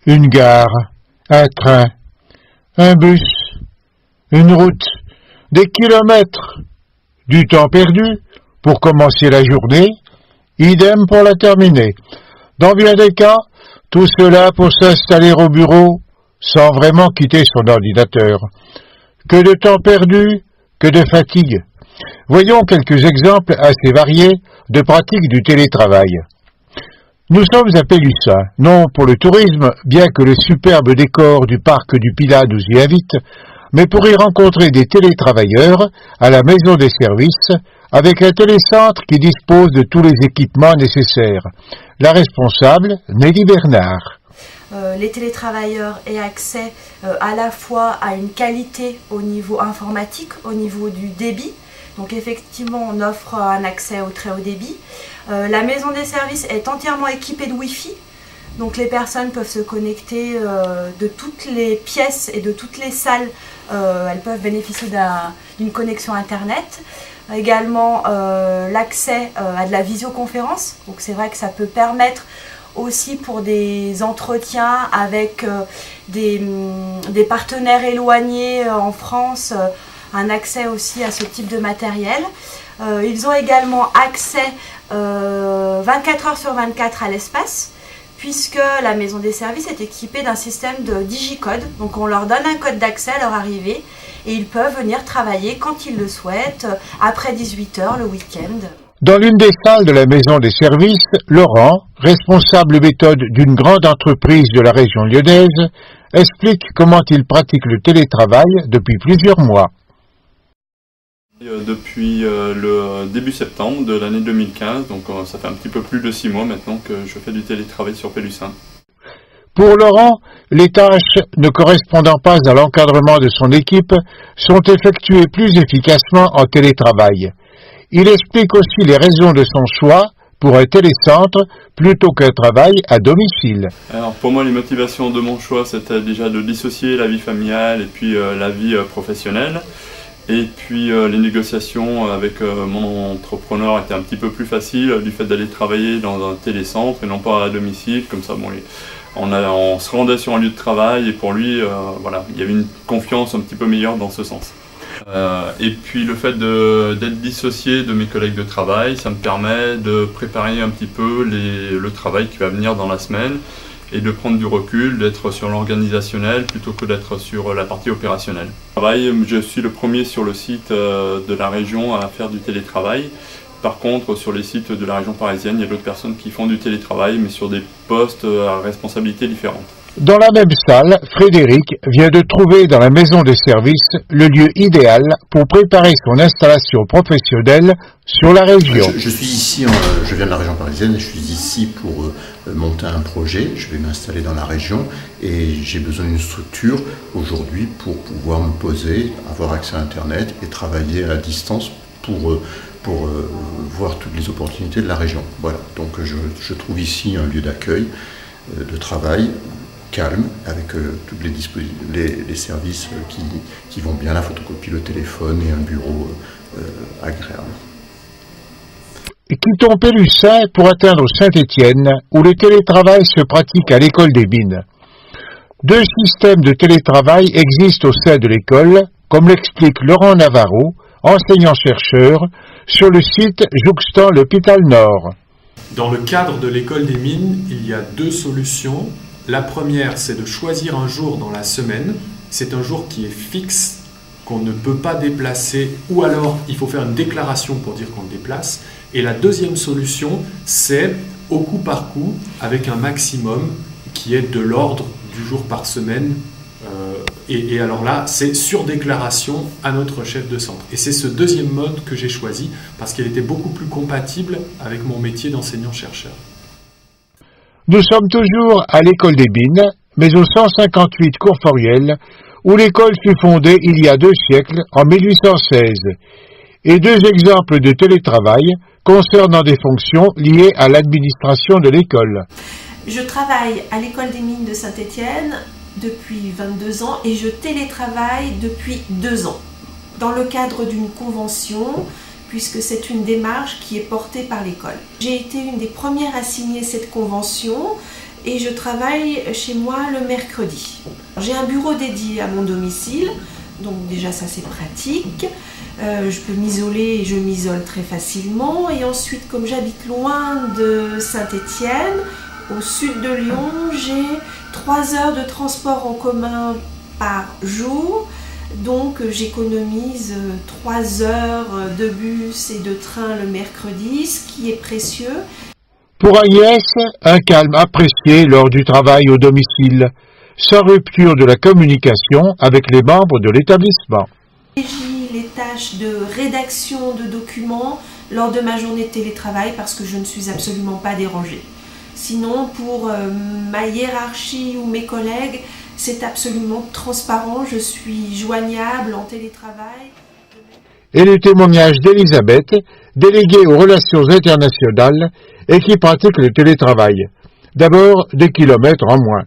Une gare, un train, un bus, une route, des kilomètres, du temps perdu pour commencer la journée, idem pour la terminer. Dans bien des cas, tout cela pour s'installer au bureau sans vraiment quitter son ordinateur. Que de temps perdu, que de fatigue. Voyons quelques exemples assez variés de pratiques du télétravail. Nous sommes à Pélussin, non pour le tourisme, bien que le superbe décor du parc du Pilat nous y invite, mais pour y rencontrer des télétravailleurs à la maison des services, avec un télécentre qui dispose de tous les équipements nécessaires. La responsable, Nelly Bernard. Les télétravailleurs aient accès à la fois à une qualité au niveau informatique, au niveau du débit. Donc effectivement, on offre un accès au très haut débit. La maison des services est entièrement équipée de Wi-Fi. Donc les personnes peuvent se connecter de toutes les pièces et de toutes les salles. Elles peuvent bénéficier d'une connexion Internet. Également l'accès à de la visioconférence. Donc c'est vrai que ça peut permettre aussi pour des entretiens avec des partenaires éloignés en France, un accès aussi à ce type de matériel. Ils ont également accès 24 heures sur 24 à l'espace, puisque la maison des services est équipée d'un système de digicode. Donc on leur donne un code d'accès à leur arrivée et ils peuvent venir travailler quand ils le souhaitent, après 18 heures le week-end. Dans l'une des salles de la maison des services, Laurent, responsable méthode d'une grande entreprise de la région lyonnaise, explique comment il pratique le télétravail depuis plusieurs mois. Depuis le début septembre de l'année 2015, donc ça fait un petit peu plus de 6 mois maintenant que je fais du télétravail sur Pélussin. Pour Laurent, les tâches ne correspondant pas à l'encadrement de son équipe sont effectuées plus efficacement en télétravail. Il explique aussi les raisons de son choix pour un télécentre plutôt qu'un travail à domicile. Alors pour moi, les motivations de mon choix, c'était déjà de dissocier la vie familiale et puis la vie professionnelle. Et puis les négociations avec mon entrepreneur étaient un petit peu plus faciles du fait d'aller travailler dans un télécentre et non pas à domicile. Comme ça, on se rendait sur un lieu de travail et pour lui, il y avait une confiance un petit peu meilleure dans ce sens. Et puis le fait d'être dissocié de mes collègues de travail, ça me permet de préparer un petit peu le travail qui va venir dans la semaine et de prendre du recul, d'être sur l'organisationnel plutôt que d'être sur la partie opérationnelle. Je suis le premier sur le site de la région à faire du télétravail. Par contre, sur les sites de la région parisienne, il y a d'autres personnes qui font du télétravail, mais sur des postes à responsabilité différentes. Dans la même salle, Frédéric vient de trouver dans la maison des services le lieu idéal pour préparer son installation professionnelle sur la région. Je suis ici, je viens de la région parisienne et je suis ici pour monter un projet. Je vais m'installer dans la région et j'ai besoin d'une structure aujourd'hui pour pouvoir me poser, avoir accès à Internet et travailler à distance pour voir toutes les opportunités de la région. Voilà, donc je trouve ici un lieu d'accueil, de travail, calme, avec tous les services qui vont bien, la photocopie, le téléphone et un bureau agréable. Quittons Pélussin pour atteindre Saint-Étienne, où le télétravail se pratique à l'école des Mines. 2 systèmes de télétravail existent au sein de l'école, comme l'explique Laurent Navarro, enseignant-chercheur, sur le site jouxtant l'hôpital Nord. Dans le cadre de l'école des Mines, il y a 2 solutions. La première, c'est de choisir un jour dans la semaine. C'est un jour qui est fixe, qu'on ne peut pas déplacer, ou alors il faut faire une déclaration pour dire qu'on le déplace. Et la deuxième solution, c'est au coup par coup, avec un maximum qui est de l'ordre du jour par semaine. Et alors là, c'est sur déclaration à notre chef de centre. Et c'est ce deuxième mode que j'ai choisi parce qu'il était beaucoup plus compatible avec mon métier d'enseignant-chercheur. Nous sommes toujours à l'école des Mines, mais au 158 cours Foriel, où l'école fut fondée il y a 2 siècles, en 1816, et 2 exemples de télétravail concernant des fonctions liées à l'administration de l'école. Je travaille à l'école des Mines de Saint-Étienne depuis 22 ans et je télétravaille depuis 2 ans, dans le cadre d'une convention, puisque c'est une démarche qui est portée par l'école. J'ai été une des premières à signer cette convention et je travaille chez moi le mercredi. J'ai un bureau dédié à mon domicile, donc déjà ça c'est pratique. Je peux m'isoler et je m'isole très facilement. Et ensuite, comme j'habite loin de Saint-Étienne, au sud de Lyon, j'ai 3 heures de transport en commun par jour. Donc j'économise 3 heures de bus et de train le mercredi, ce qui est précieux. Pour Agnès, un calme apprécié lors du travail au domicile, sans rupture de la communication avec les membres de l'établissement. Les tâches de rédaction de documents lors de ma journée de télétravail parce que je ne suis absolument pas dérangée. Sinon, pour ma hiérarchie ou mes collègues, c'est absolument transparent, je suis joignable en télétravail. Et le témoignage d'Elisabeth, déléguée aux relations internationales et qui pratique le télétravail. D'abord, des kilomètres en moins.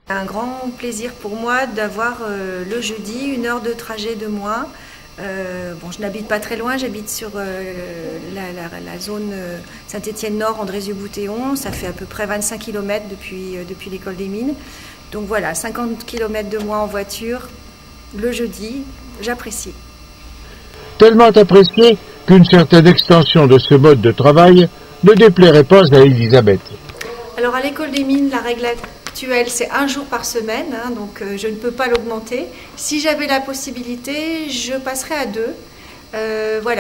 Un grand plaisir pour moi d'avoir le jeudi 1 heure de trajet de moins. Je n'habite pas très loin, j'habite sur la zone Saint-Étienne-Nord, Andrézieux-Boutéon. Ça fait à peu près 25 km depuis l'école des mines. Donc voilà, 50 km de moins en voiture, le jeudi, j'apprécie. Tellement apprécié qu'une certaine extension de ce mode de travail ne déplairait pas à Elisabeth. Alors à l'école des mines, la règle actuelle, c'est 1 jour par semaine, donc je ne peux pas l'augmenter. Si j'avais la possibilité, je passerais à 2.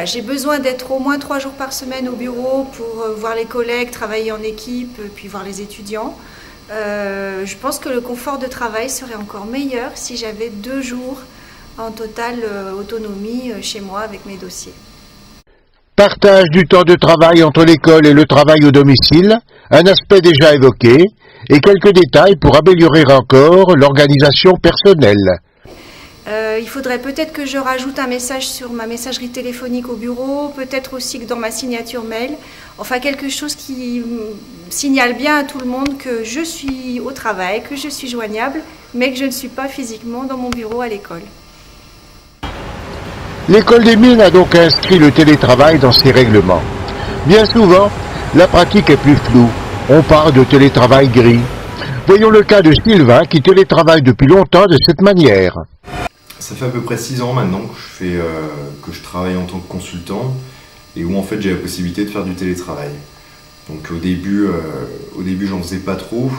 J'ai besoin d'être au moins 3 jours par semaine au bureau pour voir les collègues, travailler en équipe, puis voir les étudiants. Je pense que le confort de travail serait encore meilleur si j'avais 2 jours en totale autonomie chez moi avec mes dossiers. Partage du temps de travail entre l'école et le travail au domicile, un aspect déjà évoqué, et quelques détails pour améliorer encore l'organisation personnelle. Il faudrait peut-être que je rajoute un message sur ma messagerie téléphonique au bureau, peut-être aussi que dans ma signature mail, enfin quelque chose qui signale bien à tout le monde que je suis au travail, que je suis joignable, mais que je ne suis pas physiquement dans mon bureau à l'école. L'école des mines a donc inscrit le télétravail dans ses règlements. Bien souvent, la pratique est plus floue. On parle de télétravail gris. Voyons le cas de Sylvain qui télétravaille depuis longtemps de cette manière. Ça fait à peu près 6 ans maintenant que je travaille en tant que consultant et où en fait j'ai la possibilité de faire du télétravail. Donc au début j'en faisais pas trop.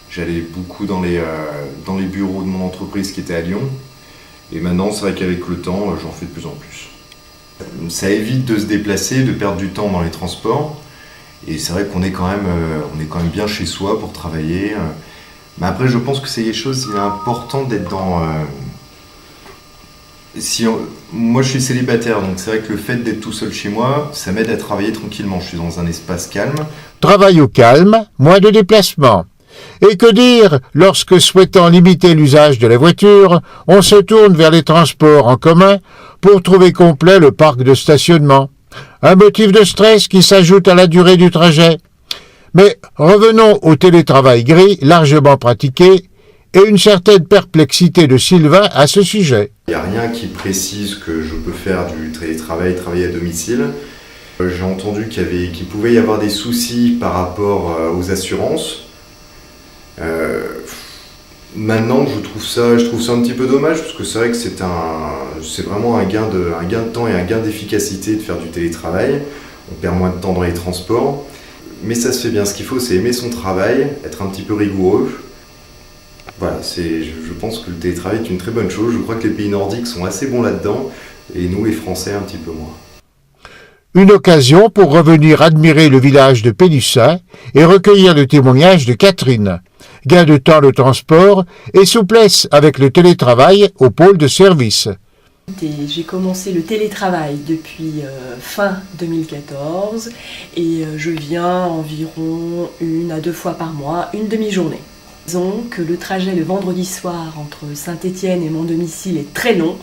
J'allais beaucoup dans les bureaux de mon entreprise qui était à Lyon. Et maintenant, c'est vrai qu'avec le temps, j'en fais de plus en plus. Ça évite de se déplacer, de perdre du temps dans les transports. Et c'est vrai qu'on est quand même bien chez soi pour travailler. Mais après, je pense que c'est quelque chose, il est important d'être dans... Moi, je suis célibataire, donc c'est vrai que le fait d'être tout seul chez moi, ça m'aide à travailler tranquillement. Je suis dans un espace calme. Travail au calme, moins de déplacements. Et que dire lorsque, souhaitant limiter l'usage de la voiture, on se tourne vers les transports en commun pour trouver complet le parc de stationnement. Un motif de stress qui s'ajoute à la durée du trajet. Mais revenons au télétravail gris largement pratiqué et une certaine perplexité de Sylvain à ce sujet. Il n'y a rien qui précise que je peux faire du télétravail, travailler à domicile. J'ai entendu qu'il pouvait y avoir des soucis par rapport aux assurances. Maintenant, je trouve ça un petit peu dommage parce que c'est vrai que c'est vraiment un gain de temps et un gain d'efficacité de faire du télétravail. On perd moins de temps dans les transports, mais ça se fait bien. Ce qu'il faut, c'est aimer son travail, être un petit peu rigoureux. Voilà, je pense que le télétravail est une très bonne chose. Je crois que les pays nordiques sont assez bons là-dedans et nous, les Français, un petit peu moins. Une occasion pour revenir admirer le village de Pélussin et recueillir le témoignage de Catherine. Gain de temps de transport et souplesse avec le télétravail au pôle de service. J'ai commencé le télétravail depuis fin 2014 et je viens environ 1 à 2 fois par mois, une demi-journée. Disons que le trajet le vendredi soir entre Saint-Étienne et mon domicile est très long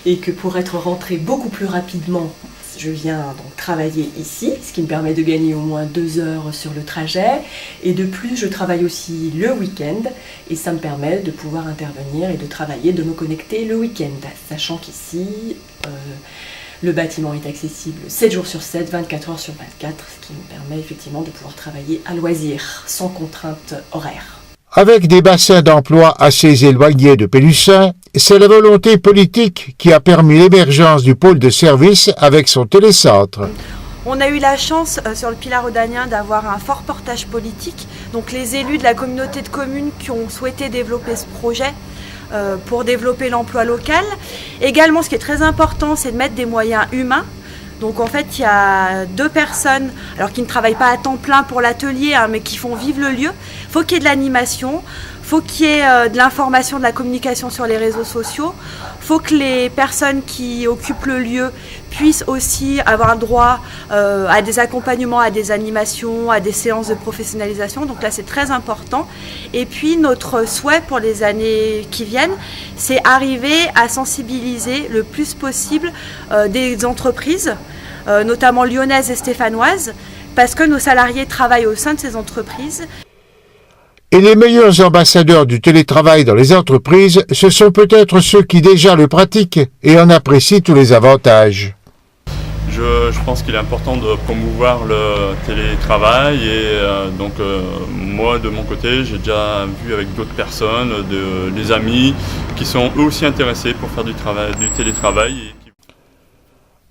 et que pour être rentré beaucoup plus rapidement, je viens donc travailler ici, ce qui me permet de gagner au moins 2 heures sur le trajet. Et de plus, je travaille aussi le week-end et ça me permet de pouvoir intervenir et de travailler, de me connecter le week-end. Sachant qu'ici, Le bâtiment est accessible 7 jours sur 7, 24 heures sur 24, ce qui nous permet effectivement de pouvoir travailler à loisir, sans contrainte horaire. Avec des bassins d'emploi assez éloignés de Pélussin, c'est la volonté politique qui a permis l'émergence du pôle de service avec son télécentre. On a eu la chance sur le Pilat rhodanien d'avoir un fort portage politique, donc les élus de la communauté de communes qui ont souhaité développer ce projet pour développer l'emploi local. Également, ce qui est très important, c'est de mettre des moyens humains. Donc en fait, il y a 2 personnes, alors qui ne travaillent pas à temps plein pour l'atelier, mais qui font vivre le lieu. Il faut qu'il y ait de l'animation, il faut qu'il y ait de l'information, de la communication sur les réseaux sociaux. Il faut que les personnes qui occupent le lieu puissent aussi avoir droit à des accompagnements, à des animations, à des séances de professionnalisation. Donc là, c'est très important. Et puis, notre souhait pour les années qui viennent, c'est arriver à sensibiliser le plus possible des entreprises, notamment lyonnaises et stéphanoises, parce que nos salariés travaillent au sein de ces entreprises. Et les meilleurs ambassadeurs du télétravail dans les entreprises, ce sont peut-être ceux qui déjà le pratiquent et en apprécient tous les avantages. Je pense qu'il est important de promouvoir le télétravail et moi de mon côté j'ai déjà vu avec d'autres personnes, des amis qui sont eux aussi intéressés pour faire du télétravail.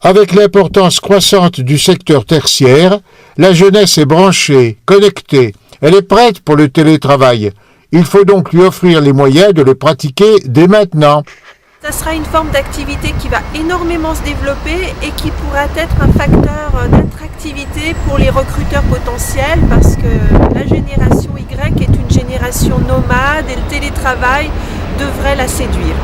Avec l'importance croissante du secteur tertiaire, la jeunesse est branchée, connectée, elle est prête pour le télétravail. Il faut donc lui offrir les moyens de le pratiquer dès maintenant. Ça sera une forme d'activité qui va énormément se développer et qui pourra être un facteur d'attractivité pour les recruteurs potentiels parce que la génération Y est une génération nomade et le télétravail devrait la séduire.